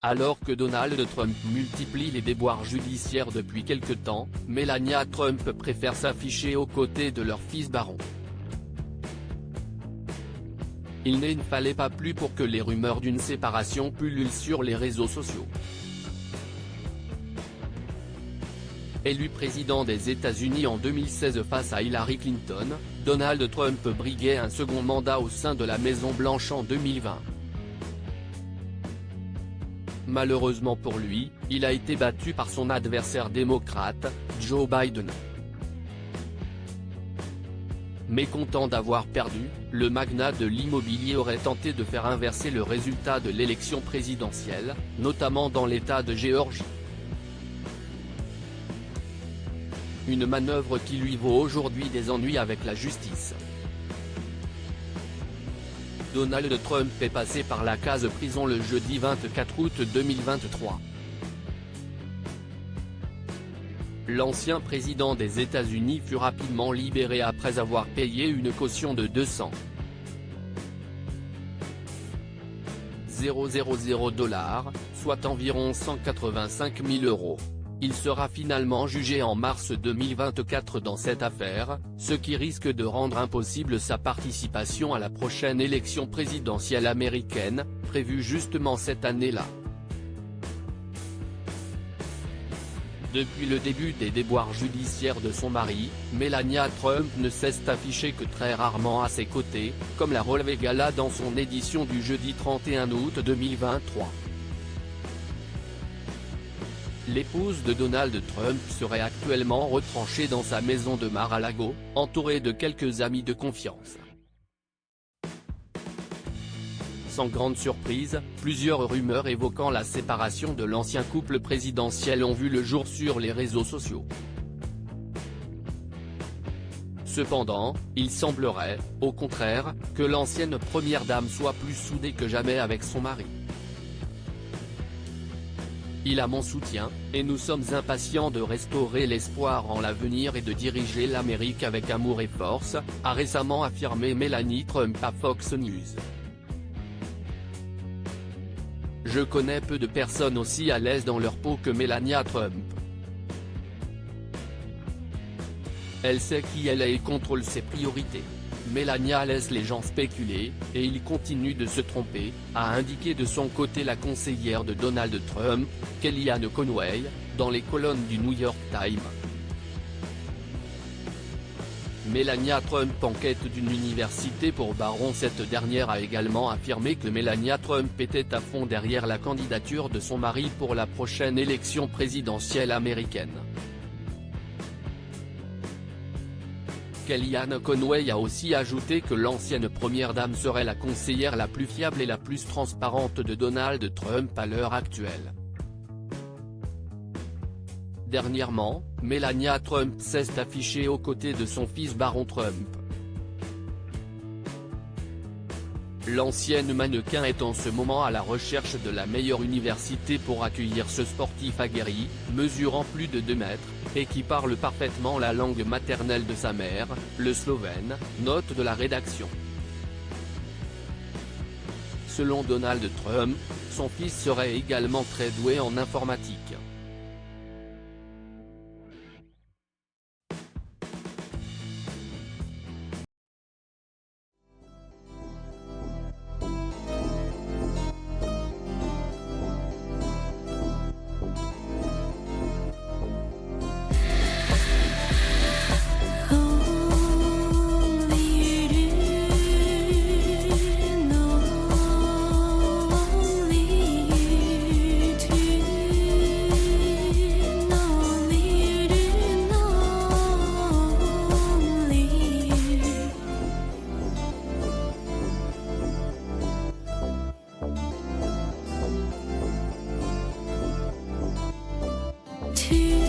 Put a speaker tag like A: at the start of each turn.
A: Alors que Donald Trump multiplie les déboires judiciaires depuis quelque temps, Melania Trump préfère s'afficher aux côtés de leur fils Barron. Il ne fallait pas plus pour que les rumeurs d'une séparation pullulent sur les réseaux sociaux. Élu président des États-Unis en 2016 face à Hillary Clinton, Donald Trump briguait un second mandat au sein de la Maison-Blanche en 2020. Malheureusement pour lui, il a été battu par son adversaire démocrate, Joe Biden. Mécontent d'avoir perdu, le magnat de l'immobilier aurait tenté de faire inverser le résultat de l'élection présidentielle, notamment dans l'État de Géorgie. Une manœuvre qui lui vaut aujourd'hui des ennuis avec la justice. Donald Trump est passé par la case prison le jeudi 24 août 2023. L'ancien président des États-Unis fut rapidement libéré après avoir payé une caution de 200 000 $, soit environ 185 000 €. Il sera finalement jugé en mars 2024 dans cette affaire, ce qui risque de rendre impossible sa participation à la prochaine élection présidentielle américaine, prévue justement cette année-là. Depuis le début des déboires judiciaires de son mari, Melania Trump ne cesse d'afficher que très rarement à ses côtés, comme l'a relevé Gala dans son édition du jeudi 31 août 2023. L'épouse de Donald Trump serait actuellement retranchée dans sa maison de Mar-a-Lago, entourée de quelques amis de confiance. Sans grande surprise, plusieurs rumeurs évoquant la séparation de l'ancien couple présidentiel ont vu le jour sur les réseaux sociaux. Cependant, il semblerait, au contraire, que l'ancienne première dame soit plus soudée que jamais avec son mari. Il a mon soutien, et nous sommes impatients de restaurer l'espoir en l'avenir et de diriger l'Amérique avec amour et force, a récemment affirmé Melania Trump à Fox News. Je connais peu de personnes aussi à l'aise dans leur peau que Melania Trump. Elle sait qui elle est et contrôle ses priorités. Melania laisse les gens spéculer, et il continue de se tromper, a indiqué de son côté la conseillère de Donald Trump, Kellyanne Conway, dans les colonnes du New York Times. Melania Trump en quête d'une université pour Barron. Cette dernière a également affirmé que Melania Trump était à fond derrière la candidature de son mari pour la prochaine élection présidentielle américaine. Kellyanne Conway a aussi ajouté que l'ancienne première dame serait la conseillère la plus fiable et la plus transparente de Donald Trump à l'heure actuelle. Dernièrement, Melania Trump s'est affichée aux côtés de son fils Barron Trump. L'ancienne mannequin est en ce moment à la recherche de la meilleure université pour accueillir ce sportif aguerri, mesurant plus de 2 mètres, et qui parle parfaitement la langue maternelle de sa mère, le slovène, note de la rédaction. Selon Donald Trump, son fils serait également très doué en informatique.
B: To